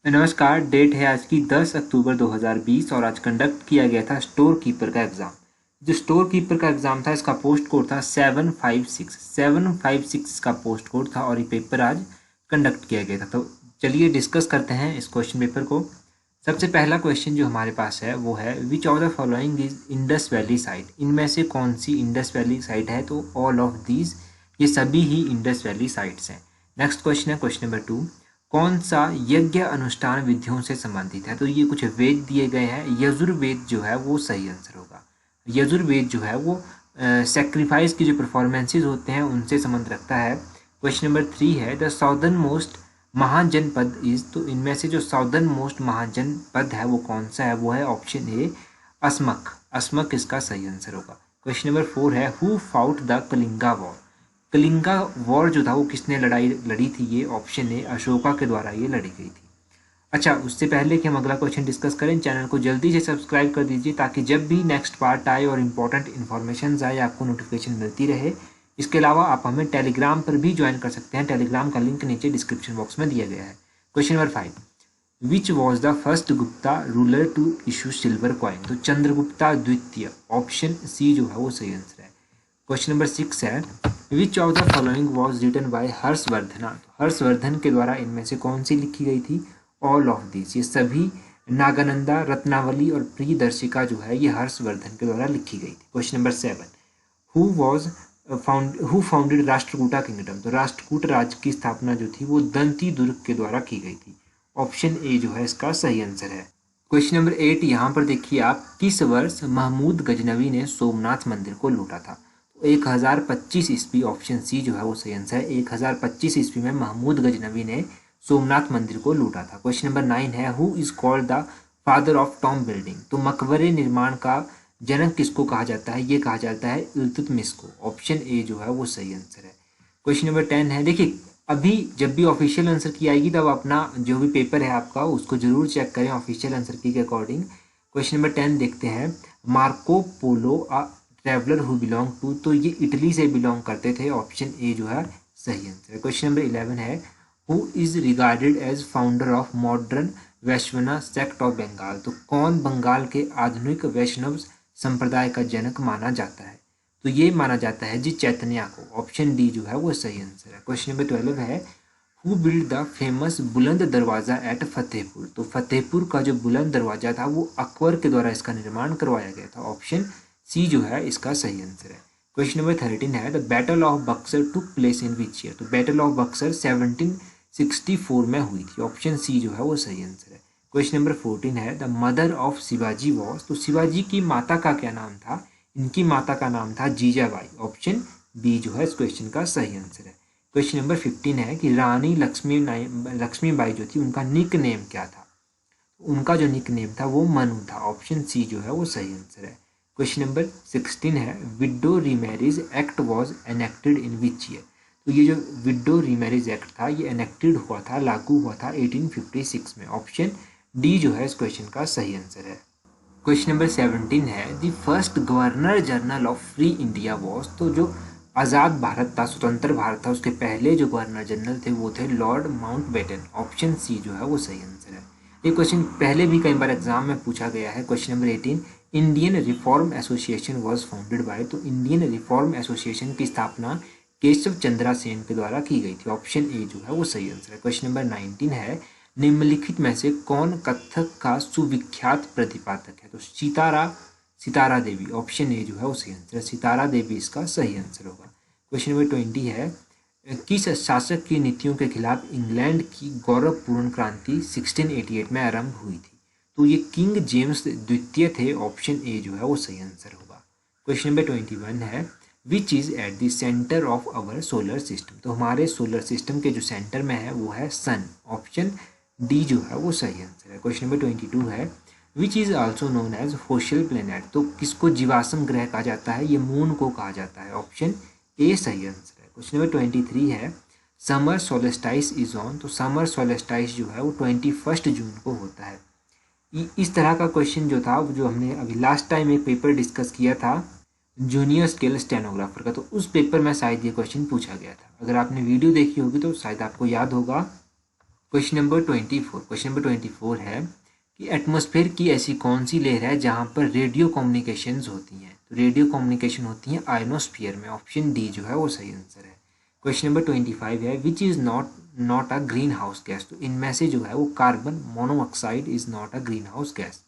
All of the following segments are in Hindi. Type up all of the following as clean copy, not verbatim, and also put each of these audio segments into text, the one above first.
नमस्कार। डेट है आज की 10 अक्टूबर 2020 और आज कंडक्ट किया गया था स्टोर कीपर का एग्ज़ाम। जो स्टोर कीपर का एग्ज़ाम था इसका पोस्ट कोड था 756 इसका पोस्ट कोड था और ये पेपर आज कंडक्ट किया गया था। तो चलिए डिस्कस करते हैं इस क्वेश्चन पेपर को। सबसे पहला क्वेश्चन जो हमारे पास है वो है which of the following is Indus valley site. इनमें से कौन सी इंडस वैली साइट है? तो ऑल ऑफ दीज, ये सभी ही इंडस वैली साइट्स हैं। नेक्स्ट क्वेश्चन है क्वेश्चन नंबर 2, कौन सा यज्ञ अनुष्ठान विधियों से संबंधित है? तो ये कुछ वेद दिए गए हैं। यजुर्वेद जो है वो सही आंसर होगा। यजुर्वेद जो है वो सेक्रीफाइस की जो परफॉर्मेंसेज होते हैं उनसे संबंध रखता है। क्वेश्चन नंबर 3 है द साउदर्न मोस्ट महाजनपद इज। तो इनमें से जो साउदर्न मोस्ट महाजनपद है वो कौन सा है? वो है ऑप्शन ए अस्मक। अस्मक इसका सही आंसर होगा। क्वेश्चन नंबर 4 है who fought the Kalinga war. Kalinga war जो था वो किसने लड़ी थी? ये ऑप्शन ए अशोका के द्वारा ये लड़ी गई थी। अच्छा, उससे पहले कि हम अगला क्वेश्चन डिस्कस करें, चैनल को जल्दी से सब्सक्राइब कर दीजिए ताकि जब भी नेक्स्ट पार्ट आए और इम्पोर्टेंट इन्फॉर्मेशन आए आपको नोटिफिकेशन मिलती रहे। इसके अलावा आप हमें टेलीग्राम पर भी ज्वाइन कर सकते हैं। टेलीग्राम का लिंक नीचे डिस्क्रिप्शन बॉक्स में दिया गया है। Question number 5, which was the first Gupta ruler to issue silver coin. तो चंद्रगुप्ता द्वितीय, ऑप्शन सी जो है वो सही आंसर है। क्वेश्चन नंबर 6 है which of the following was written by Harshavardhan. Harshavardhan के द्वारा इनमें से कौन सी लिखी गई थी? ऑल ऑफ दिस, ये सभी। नागानंदा, रत्नावली और प्रियदर्शिका जो है ये हर्षवर्धन के द्वारा लिखी गई थी। Question number 7, who founded Rashtrakuta kingdom. तो राष्ट्रकूट राज्य की स्थापना जो थी वो दंती दुर्ग के द्वारा की गई थी। ऑप्शन ए जो है इसका सही आंसर है। क्वेश्चन नंबर 8, यहाँ पर देखिए आप, किस वर्ष महमूद गजनवी ने सोमनाथ मंदिर को लूटा था? 1025 ईस्वी, ऑप्शन सी जो है वो सही आंसर है। 1025 ईस्वी में महमूद गजनवी ने सोमनाथ मंदिर को लूटा था। क्वेश्चन नंबर 9 है who is called the father of Tom building. तो मकबरे निर्माण का जनक किसको कहा जाता है? ये कहा जाता है इल्तुतमिश को। ऑप्शन ए जो है वो सही आंसर है। क्वेश्चन नंबर 10 है, देखिए अभी जब भी ऑफिशियल आंसर की आएगी तब अपना जो भी पेपर है आपका उसको जरूर चेक करें ऑफिशियल आंसर की के अकॉर्डिंग। क्वेश्चन नंबर 10 देखते हैं, Marco Polo traveller who belong to. तो ये इटली से बिलोंग करते थे। ऑप्शन ए जो है सही आंसर है। क्वेश्चन नंबर 11 है who is regarded as founder of modern Vaishnava sect of Bengal. तो कौन बंगाल के आधुनिक वैष्णव संप्रदाय का जनक माना जाता है? तो ये माना जाता है जी चैतन्या को। ऑप्शन डी जो है वो सही आंसर है। क्वेश्चन नंबर 12 है हु बिल्ड द फेमस बुलंद दरवाजा एट फतेहपुर। तो फतेहपुर का जो बुलंद दरवाजा था वो अकबर के द्वारा इसका निर्माण करवाया गया था। ऑप्शन सी जो है इसका सही आंसर है। क्वेश्चन नंबर 13 है the battle of Buxar took place in which year. तो बैटल ऑफ बक्सर 1764 में हुई थी। ऑप्शन सी जो है वो सही आंसर है। क्वेश्चन नंबर 14 है the mother of Shivaji was. तो शिवाजी की माता का क्या नाम था? इनकी माता का नाम था जीजाबाई। ऑप्शन बी जो है इस क्वेश्चन का सही आंसर है। क्वेश्चन नंबर 15 है कि रानी लक्ष्मीबाई जो थी उनका निक नेम क्या था? उनका जो निक नेम था वो मनु था। ऑप्शन सी जो है वो सही आंसर है। क्वेश्चन नंबर 16 है window remarriage act was enacted in which year. तो ये जो विडो रीमैरिज एक्ट था ये एनेक्टेड हुआ था, लागू हुआ था 1856 में। ऑप्शन डी जो है इस क्वेश्चन का सही आंसर है। क्वेश्चन नंबर 17 है the first governor general of free India was. तो जो आज़ाद भारत था, स्वतंत्र भारत था, उसके पहले जो गवर्नर जनरल थे वो थे लॉर्ड माउंटबेटन। ऑप्शन सी जो है वो सही आंसर है। ये क्वेश्चन पहले भी कई बार एग्जाम में पूछा गया है। Question number 18, Indian reform association was founded by. तो इंडियन रिफॉर्म एसोसिएशन की स्थापना केशव चंद्रा सेन के द्वारा की गई थी। ऑप्शन ए जो है वो सही आंसर है। क्वेश्चन नंबर 19 है निम्नलिखित में से कौन कथक का सुविख्यात प्रतिपादक है? तो सितारा देवी। ऑप्शन ए जो है वो सही आंसर है। सितारा देवी इसका सही आंसर होगा। क्वेश्चन नंबर 20 है किस शासक की नीतियों के खिलाफ इंग्लैंड की गौरवपूर्ण क्रांति 1688 में आरंभ हुई थी? तो ये किंग जेम्स द्वितीय थे। ऑप्शन ए जो है वो सही आंसर होगा। क्वेश्चन नंबर 21 है which is at the centre of our solar system. तो हमारे सोलर सिस्टम के जो सेंटर में है वो है सन। ऑप्शन डी जो है वो सही आंसर है। क्वेश्चन नंबर 22 है which is also known as fossil planet. तो किसको जीवाश्म ग्रह कहा जाता है? ये मून को कहा जाता है। ऑप्शन ए सही आंसर है। क्वेश्चन नंबर 23 है समर सोलेस्टाइस इज ऑन। तो समर सोलेस्टाइस जो है वो 21 जून को होता है। इस तरह का क्वेश्चन जो था जो हमने अभी लास्ट टाइम एक पेपर डिस्कस किया था जूनियर स्केल स्टेनोग्राफर का, तो उस पेपर में शायद ये क्वेश्चन पूछा गया था। अगर आपने वीडियो देखी होगी तो शायद आपको याद होगा। क्वेश्चन नंबर 24 है कि एटमॉस्फेयर की ऐसी कौन सी लेयर है जहाँ पर रेडियो कम्युनिकेशंस होती हैं। तो रेडियो कम्युनिकेशन होती हैं आयनोस्फीयर में। ऑप्शन डी जो है वो सही आंसर है। क्वेश्चन नंबर 25 है which is not a green house gas. तो इनमें से जो है वो carbon monoxide is not a green house gas.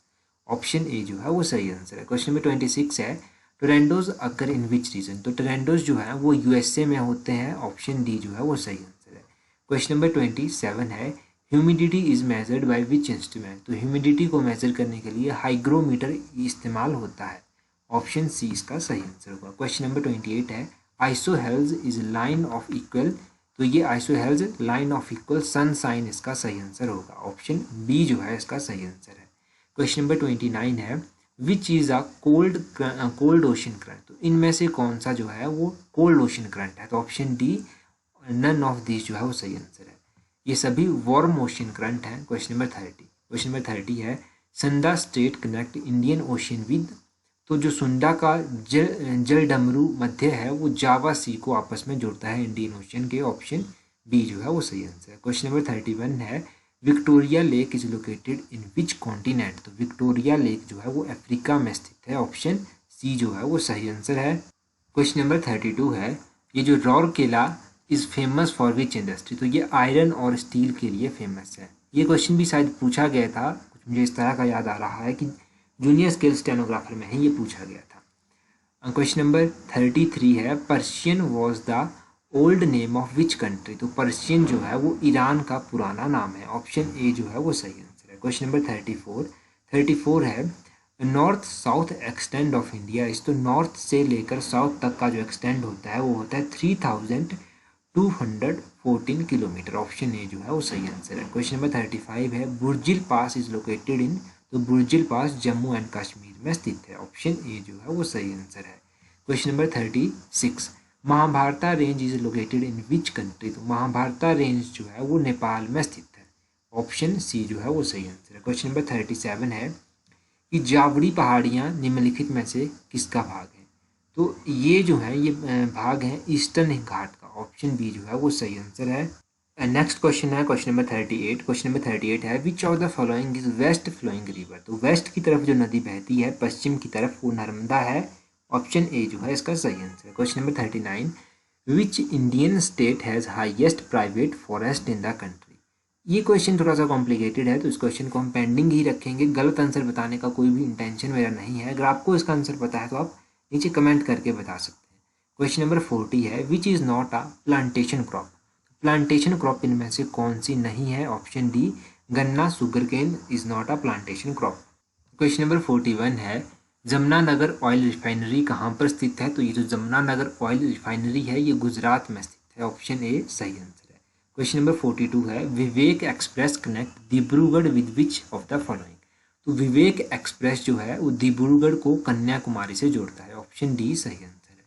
Option A जो है वो सही आंसर है। क्वेश्चन नंबर 26 है टोरेंडोज अकर इन विच रीजन। तो टोरेंडोज जो है वो यूएसए में होते हैं। ऑप्शन डी जो है वो सही आंसर है। क्वेश्चन नंबर 27 है humidity is measured by which instrument. तो ह्यूमिडिटी को मेजर करने के लिए हाइग्रोमीटर इस्तेमाल होता है। ऑप्शन सी इसका सही आंसर होगा। क्वेश्चन नंबर 28 है isohels is line of equal. तो ये isohels line of equal sunshine इसका सही आंसर होगा। ऑप्शन बी जो है इसका सही आंसर है। क्वेश्चन नंबर 29 है which is a cold ocean current. तो इनमें से कौन सा जो है वो कोल्ड ओशन करंट है। तो option D none of this जो है वो सही आंसर है। ये सभी वार्म ओशन करंट हैं। क्वेश्चन नंबर 30 है Sunda strait connect Indian ocean with. तो जो सुंडा का जल डमरू मध्य है वो जावा सी को आपस में जोड़ता है इंडियन ओशन के। ऑप्शन बी जो है वो सही आंसर है। क्वेश्चन नंबर 31 है Victoria lake is located in which continent. तो विक्टोरिया लेक जो है वो अफ्रीका में स्थित है। ऑप्शन सी जो है वो सही आंसर है। क्वेश्चन नंबर 32 है ये जो Rourkela is famous for which industry. तो ये आयरन और स्टील के लिए फेमस है। ये क्वेश्चन भी शायद पूछा गया था, कुछ मुझे इस तरह का याद आ रहा है कि जूनियर स्केल स्टेनोग्राफर में ही ये पूछा गया था। क्वेश्चन नंबर 33 है Persian was the old name of which country. तो पर्शियन जो है वो ईरान का पुराना नाम है। ऑप्शन ए जो है वो सही आंसर है। क्वेश्चन नंबर 34 है north south extend of India इस। तो नॉर्थ से लेकर साउथ तक का जो एक्सटेंड होता है वो होता है 3214 किलोमीटर। ऑप्शन ए जो है वो सही आंसर है। क्वेश्चन नंबर 35 है बुर्जिल पास इज लोकेटेड इन। तो बुर्जिल पास जम्मू एंड कश्मीर में स्थित है। ऑप्शन ए जो है वो सही आंसर है। Question number 36 Mahabharata range is located in which country. तो महाभारता रेंज जो है वो नेपाल में स्थित है। ऑप्शन सी जो है वो सही आंसर है। क्वेश्चन नंबर 37 है कि जावड़ी पहाड़ियाँ निम्नलिखित में से किसका भाग है। तो ये जो है ये भाग है ईस्टर्न घाट का। ऑप्शन बी जो है वो सही आंसर है। नेक्स्ट क्वेश्चन है क्वेश्चन नंबर 38। क्वेश्चन नंबर 38 है which of the following is west flowing river. तो वेस्ट की तरफ जो नदी बहती है पश्चिम की तरफ वो नर्मदा है। ऑप्शन ए जो है इसका सही आंसर है। Question number 39 which Indian state has highest private forest in the country. ये क्वेश्चन थोड़ा सा कॉम्प्लिकेटेड है तो इस क्वेश्चन को हम पेंडिंग ही रखेंगे। गलत आंसर बताने का कोई भी इंटेंशन मेरा नहीं है। अगर आपको इसका आंसर पता है तो आप नीचे कमेंट करके बता सकते हैं। क्वेश्चन नंबर 40 है which is not a plantation crop. Plantation crop इनमें से कौन सी नहीं है। ऑप्शन डी गन्ना sugarcane is not a plantation crop. Question number 41 है जमुनानगर ऑयल रिफाइनरी कहाँ पर स्थित है। तो ये जो जमुनानगर ऑयल रिफाइनरी है ये गुजरात में स्थित है। ऑप्शन ए सही आंसर है। क्वेश्चन नंबर 42 है Vivek express connect Dibrugarh with which of the following. तो विवेक एक्सप्रेस जो है वो डिब्रूगढ़ को कन्याकुमारी से जोड़ता है। ऑप्शन डी सही आंसर है।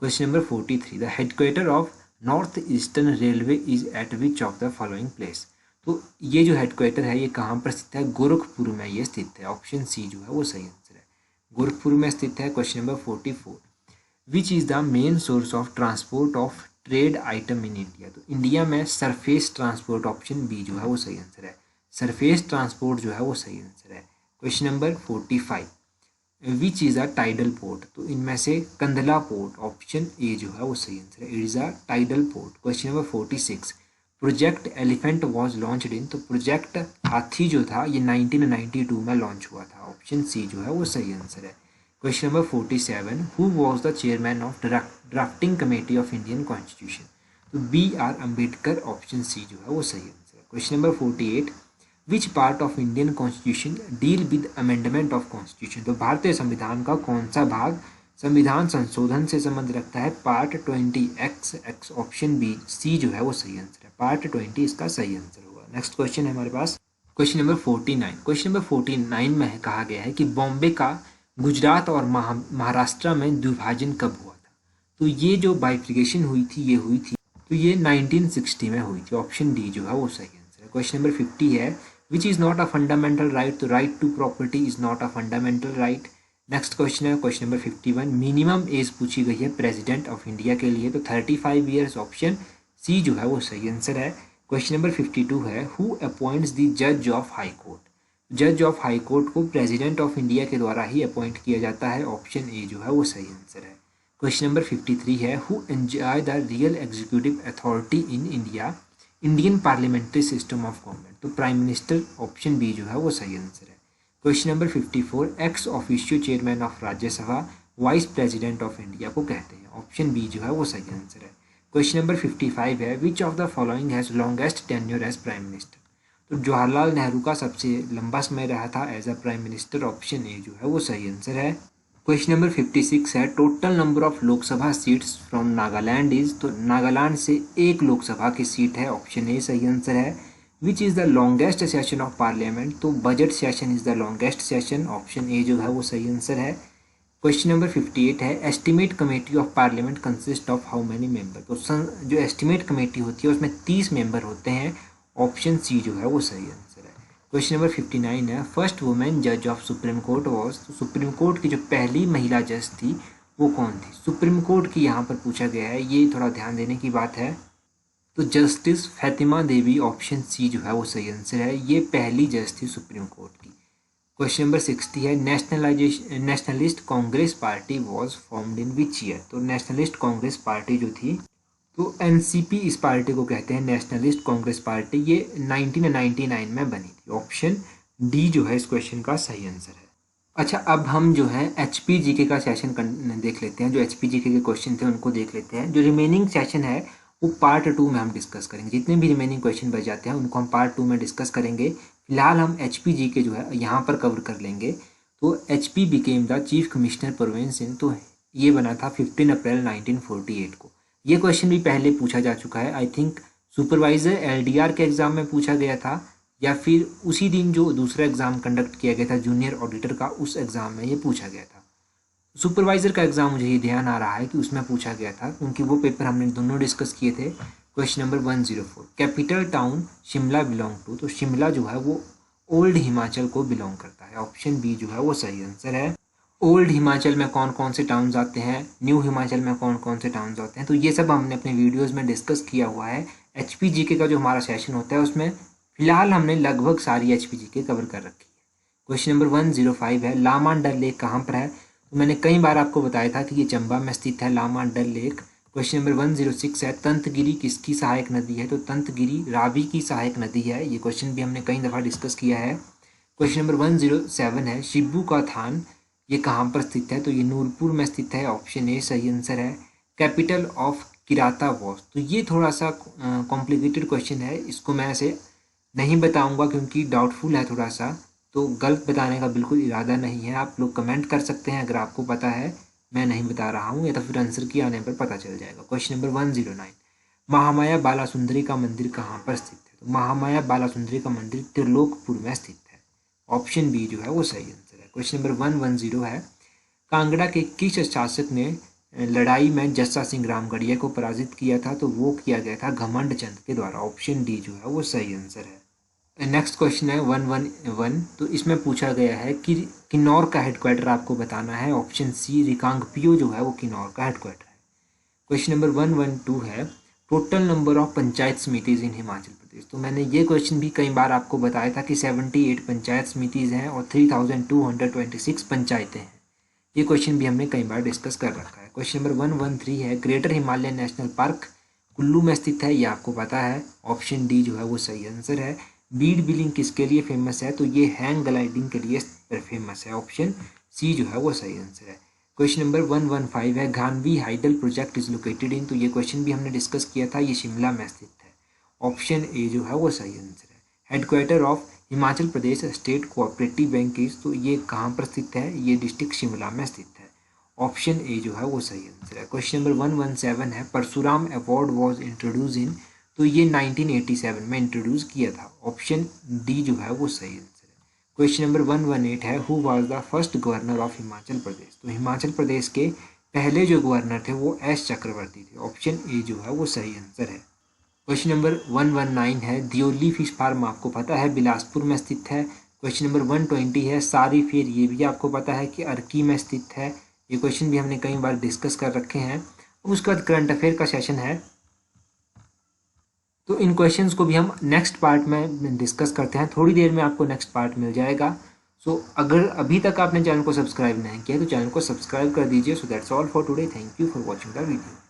Question number 43 the headquarter of north eastern railway is eight which of the following place. तो ये जो हेडक्वार्टर है ये कहाँ पर स्थित है। गोरखपुर में ये स्थित है। ऑप्शन सी जो है वो सही आंसर है। गोरखपुर में स्थित है। Question number 44 which is the main source of transport of trade item in India. तो इंडिया में सरफेस ट्रांसपोर्ट। ऑप्शन बी जो है वो सही आंसर है। सरफेस ट्रांसपोर्ट जो है वो सही आंसर है। Question number 45 which is a tidal port. तो इनमें से कंदला पोर्ट। ऑप्शन ए जो है वो सही आंसर है। It is a tidal port. Question number 46 project elephant was launched in. तो प्रोजेक्ट हाथी जो था ये 1992 में लॉन्च हुआ था। ऑप्शन सी जो है वो सही आंसर है। Question number 47 who was the chairman of drafting committee of Indian constitution. तो B R Ambedkar. Option C जो है वो सही आंसर है। Question number 48 which part of Indian constitution deal with amendment of constitution. तो भारतीय संविधान का कौन सा भाग संविधान संशोधन से संबंध रखता है। Part 20x। Option B C जो है वो सही आंसर है। पार्ट 20 इसका सही आंसर होगा। नेक्स्ट क्वेश्चन है हमारे पास क्वेश्चन नंबर 49। क्वेश्चन नंबर 49 में कहा गया है कि बॉम्बे का गुजरात और महाराष्ट्र में द्विभाजन कब हुआ था। तो ये जो बाइफ्रिकेशन हुई थी तो ये 1960 में हुई थी। ऑप्शन डी जो है वो सही आंसर है। क्वेश्चन नंबर 50 है which is not a fundamental right. तो right to property is not a fundamental right. Next question है क्वेश्चन नंबर 51 मिनिमम एज पूछी गई है प्रेसिडेंट ऑफ इंडिया के लिए। तो 35 ईयर्स। ऑप्शन सी जो है वो सही आंसर है। क्वेश्चन नंबर 52 है हु अपॉइंट्स द जज ऑफ हाई कोर्ट। जज ऑफ हाई कोर्ट को प्रेसिडेंट ऑफ इंडिया के द्वारा ही अपॉइंट किया जाता है। ऑप्शन ए जो है वो सही आंसर है। क्वेश्चन नंबर 53 है who enjoy the real executive authority in India Indian parliamentary system of government. तो प्राइम मिनिस्टर, ऑप्शन बी जो है वो सही आंसर है। Question number 54 ex officio chairman of Rajya Sabha vice president of India को कहते हैं। ऑप्शन बी जो है वो सही आंसर है। क्वेश्चन नंबर 55 है which of the following has longest tenure as prime minister. तो जवाहरलाल नेहरू का सबसे लंबा समय रहा था as a prime minister. Option A जो है वो सही आंसर है। क्वेश्चन नंबर 56 है total number of Lok Sabha seats from Nagaland is. तो नागालैंड से एक लोकसभा की सीट है। ऑप्शन ए सही आंसर है। Which is the longest session of parliament. तो budget session is the longest session. Option A जो है वो सही आंसर है। क्वेश्चन नंबर 58 है estimate committee of parliament consist of how many member. तो जो एस्टिमेट कमेटी होती है उसमें 30 मेंबर होते हैं। ऑप्शन सी जो है वो सही आंसर है। क्वेश्चन नंबर 59 है फर्स्ट वुमेन जज ऑफ सुप्रीम कोर्ट वॉज। तो सुप्रीम कोर्ट की जो पहली महिला जज थी वो कौन थी। सुप्रीम कोर्ट की यहाँ पर पूछा गया है, ये थोड़ा ध्यान देने की बात है। तो जस्टिस फैतिमा देवी, ऑप्शन सी जो है वो सही आंसर है। ये पहली जज थी सुप्रीम कोर्ट की। क्वेश्चन नंबर 60 है nationalist Congress party was formed in which year. तो नेशनलिस्ट कांग्रेस पार्टी जो थी तो एनसीपी इस पार्टी को कहते हैं, नेशनलिस्ट कांग्रेस पार्टी। ये 1999 में बनी थी। ऑप्शन डी जो है इस क्वेश्चन का सही आंसर है। अच्छा, अब हम जो है HPGK का सेशन देख लेते हैं। जो HPGK के क्वेश्चन थे उनको देख लेते हैं। जो रिमेनिंग सेशन है वो पार्ट 2 में हम डिस्कस करेंगे। जितने भी रिमेनिंग क्वेश्चन बच जाते हैं उनको हम पार्ट 2 में डिस्कस करेंगे। फिलहाल हम HPGK जो है यहाँ पर कवर कर लेंगे। तो HP became the chief commissioner Parvez Singh. तो ये बना था 15 अप्रैल 1948 को। ये क्वेश्चन भी पहले पूछा जा चुका है। आई थिंक सुपरवाइजर LDR के एग्जाम में पूछा गया था या फिर उसी दिन जो दूसरा एग्जाम कंडक्ट किया गया था जूनियर ऑडिटर का, उस एग्जाम में ये पूछा गया था। सुपरवाइजर का एग्जाम मुझे ये ध्यान आ रहा है कि उसमें पूछा गया था, क्योंकि वो पेपर हमने दोनों डिस्कस किए थे। Question number 104 capital town Shimla belong to. तो शिमला जो है वो ओल्ड हिमाचल को बिलोंग करता है। ऑप्शन बी जो है वो सही आंसर है। ओल्ड हिमाचल में कौन कौन से टाउन्स आते हैं, न्यू हिमाचल में कौन कौन से टाउन्स आते हैं, तो ये सब हमने अपने वीडियोस में डिस्कस किया हुआ है। HPGK का जो हमारा सेशन होता है उसमें फिलहाल हमने लगभग सारी HPGK कवर कर रखी है। क्वेश्चन नंबर 105 है लामा डल लेक कहाँ पर है। तो मैंने कई बार आपको बताया था कि ये चंबा में स्थित है लामा डल लेक। क्वेश्चन नंबर 106 है तंतगिरी किसकी सहायक नदी है। तो तंतगिरी रावी की सहायक नदी है। ये क्वेश्चन भी हमने कई दफ़ा डिस्कस किया है। क्वेश्चन नंबर 107 है शिबू का थान ये कहाँ पर स्थित है। तो ये नूरपुर में स्थित है। ऑप्शन ए सही आंसर है। Capital of Kirata was. तो ये थोड़ा सा कॉम्प्लिकेटेड क्वेश्चन है, इसको मैं ऐसे नहीं बताऊंगा क्योंकि डाउटफुल है थोड़ा सा, तो गलत बताने का बिल्कुल इरादा नहीं है। आप लोग कमेंट कर सकते हैं अगर आपको पता है, मैं नहीं बता रहा हूँ, या तो फिर आंसर की आने पर पता चल जाएगा। क्वेश्चन नंबर 109 महामाया बाला सुंदरी का मंदिर कहाँ पर स्थित है। तो महामाया बाला सुंदरी का मंदिर त्रिलोकपुर में स्थित है। ऑप्शन बी जो है वो सही आंसर है। क्वेश्चन नंबर 110 है कांगड़ा के किस शासक ने लड़ाई में जस्सा सिंह रामगढ़िया को पराजित किया था। तो वो किया गया था घमंड चंद के द्वारा। ऑप्शन डी जो है वो सही आंसर है। नेक्स्ट क्वेश्चन है 111। तो इसमें पूछा गया है कि किन्नौर का हेडक्वार्टर आपको बताना है। ऑप्शन सी रिकांगपियो जो है वो किन्नौर का हेडक्वार्टर है। क्वेश्चन नंबर 112 है टोटल नंबर ऑफ पंचायत समितिज इन हिमाचल प्रदेश। तो मैंने ये क्वेश्चन भी कई बार आपको बताया था कि 78 पंचायत समितिज हैं और 3226 पंचायतें हैं। ये क्वेश्चन भी हमने कई बार डिस्कस कर रखा है। क्वेश्चन नंबर 113 है greater Himalaya national park Kullu में स्थित है। ये आपको पता है। ऑप्शन डी जो है वो सही आंसर है। बीड बिलिंग किसके लिए फेमस है। तो ये हैंग ग्लाइडिंग के लिए फेमस है। ऑप्शन सी जो है वो सही आंसर है। क्वेश्चन नंबर 115 है Ghanvi hydel project is located in. तो ये क्वेश्चन भी हमने डिस्कस किया था। ये शिमला में स्थित है। ऑप्शन ए जो है वो सही आंसर है। Headquarter of Himachal Pradesh state cooperative bank is. तो ये कहाँ पर स्थित है, ये डिस्ट्रिक्ट शिमला में स्थित है। ऑप्शन ए जो है वो सही आंसर है। क्वेश्चन नंबर 117 है Parshuram award was introduce in. तो ये 1987 में इंट्रोड्यूस किया था। ऑप्शन डी जो है वो सही आंसर है। क्वेश्चन नंबर 118 है who was the first governor of Himachal Pradesh. तो हिमाचल प्रदेश के पहले जो गवर्नर थे वो एस चक्रवर्ती थे। ऑप्शन ए जो है वो सही आंसर है। क्वेश्चन नंबर 119 है दियोली फिश फार्म आपको पता है बिलासपुर में स्थित है। क्वेश्चन नंबर 120 है सारी फेर। ये भी आपको पता है कि अर्की में स्थित है। ये क्वेश्चन भी हमने कई बार डिस्कस कर रखे हैं। उसके बाद करंट अफेयर का सेशन है। तो इन क्वेश्चंस को भी हम नेक्स्ट पार्ट में डिस्कस करते हैं, थोड़ी देर में आपको नेक्स्ट पार्ट मिल जाएगा। सो अगर अभी तक आपने चैनल को सब्सक्राइब नहीं किया तो चैनल को सब्सक्राइब कर दीजिए। So that's all for today, thank you for watching the video.